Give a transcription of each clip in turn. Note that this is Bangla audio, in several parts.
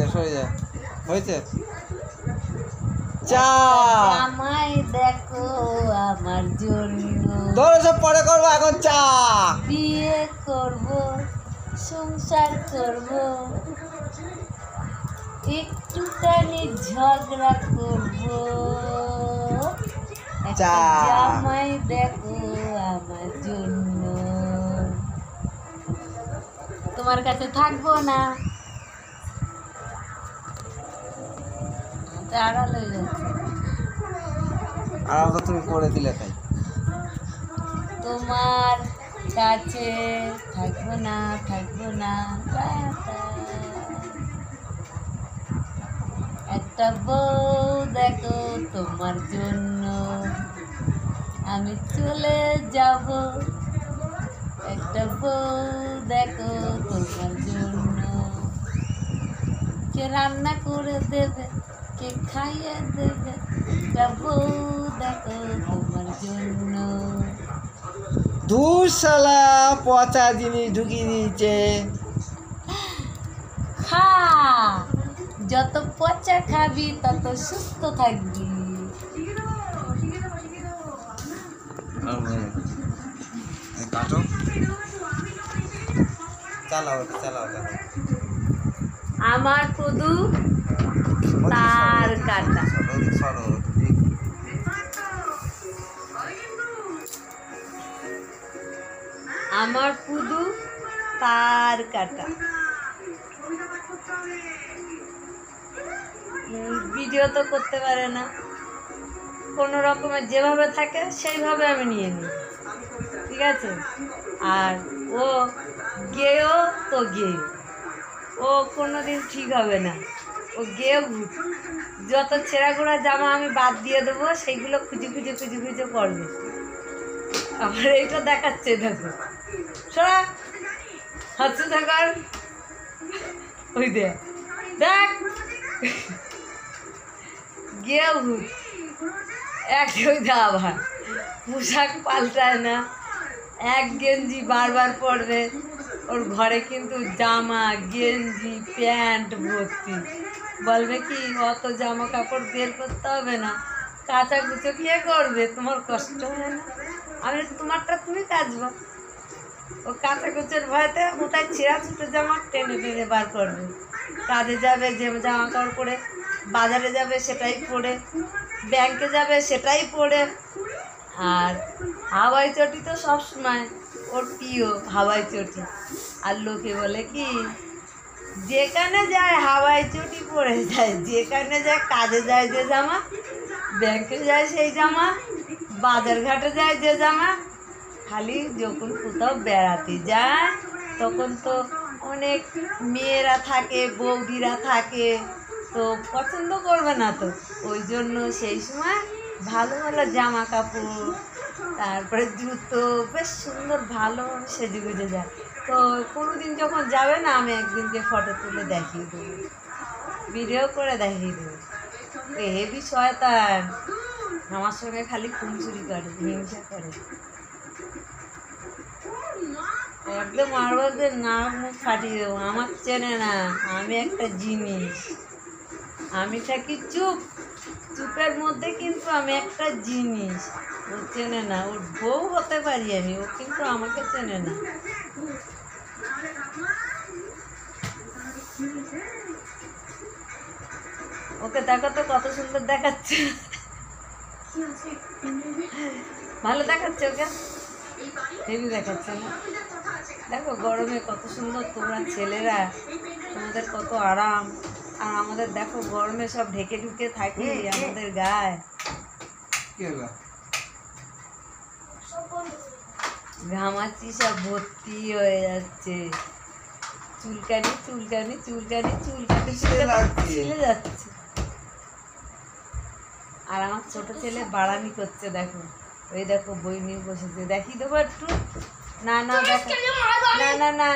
সরে যা হয়েছে চা আমায় দেখো আমার জন্য ধরো সব পরে করবো এখন চা বিয়ে করব সংসার করব একটুখানি ঝগড়া করব চা জামাই দেখো আমার জন্য তোমার কাছে থাকবো না আড়াল হয়ে যাচ্ছে আর তো তুমি করে দিলে তাই তোমার কাছে থাকবো না একটা বউ দেখো তোমার জন্য আমি চলে যাব একটা বউ দেখো তোমার জন্য কে রান্না করে দেবে কে খাইয়ে দেবে একটা বউ দেখো তোমার জন্য দুঃশালা পচা জিনিস ঢুকিয়ে দিয়েছে খা যত পচা খাবি তত সুস্থ থাকবি কাটো চালাও আমার পুদু তার কাটা আমার পুদু তার কাটা ভিডিও তো করতে পারে না কোনো রকমের যেভাবে থাকে সেইভাবে আমি নিয়ে নিই ঠিক আছে আর ও গেও তো গেও ও কোনো দিন ঠিক হবে না ও গেও যত ছেঁড়াগুড়া জামা আমি বাদ দিয়ে দেবো সেইগুলো খুঁজে পড়বে আমার এইটা দেখাচ্ছে দেখো সরা হাসু থাকার ওই দেখ গিয়ে ভূত এক ওই দা আবার পোশাক পাল্টায় না এক গেঞ্জি বারবার পরবে ওর ঘরে কিন্তু জামা গেঞ্জি প্যান্ট ভর্তি বলবে কি অত জামা কাপড় বের করতে হবে না কাঁচা কুচো কে করবে তোমার কষ্ট হয় না আমি তোমারটা তুমি কাচবো ও কাঁচা কুচোর ভয়তে কোথায় ছেঁড়া ছুটো জামা টেনে বার করবে কাজে যাবে যে জামা কাপড় পরে বাজারে যাবে সেটাই পরে ব্যাংকে যাবে সেটাই পরে আর হাওয়াই চটি তো সবসময় ওর প্রিয় হাওয়াই চটি আর লোকে বলে কি যেখানে যায় হাওয়াই চটি পরে যায় যেখানে যায় কাজে যায় যে জামা ব্যাংকে যায় সেই জামা বাজার ঘাটে যায় যে জামা খালি যখন কোথাও বেড়াতে যায় তখন তো অনেক মেয়েরা থাকে বৌদিরা থাকে তো পছন্দ করবে না তো ওই জন্য সেই সময় ভালো ভালো জামা কাপড় তারপরে জুতো বেশ সুন্দর ভালো সেজে গুজে যায় তো কোনো দিন যখন যাবে না আমি একদিনকে ফটো তুলে দেখিয়ে দেবো ভিডিও করে দেখিয়ে দেবো হেবি শয়তান আমার সঙ্গে খালি খুনসুরি করে হিংসা করে একদম মারবাদের নাক মুখ ফাটিয়ে দেবো আমার চেনে না আমি একটা জিনিস আমি থাকি চুপের মধ্যে কিন্তু আমি একটা জিনিস ও চেনে না ওর বউ হতে পারি আমি ও কিন্তু আমাকে চেনে না ওকে দেখো তো কত সুন্দর দেখাচ্ছে ভালো দেখাচ্ছে ওকে হেভি দেখাচ্ছে না দেখো গরমে কত সুন্দর তোমরা ছেলেরা তোমাদের কত আরাম আর আমাদের দেখো গরমে সব ঢেকে ঢুকে থাকি আমাদের গায়ে ঘামাচি সব ভর্তি হয়ে যাচ্ছে চুলকানি ছিলে যাচ্ছে আর আমার ছোট ছেলে বাড়ানি করছে দেখো ওই দেখো বই নিয়ে বসেছে দেখি দেবো একটু না দেখো না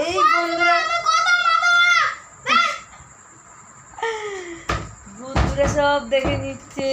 এই বন্ধুরা সব দেখে নিচ্ছে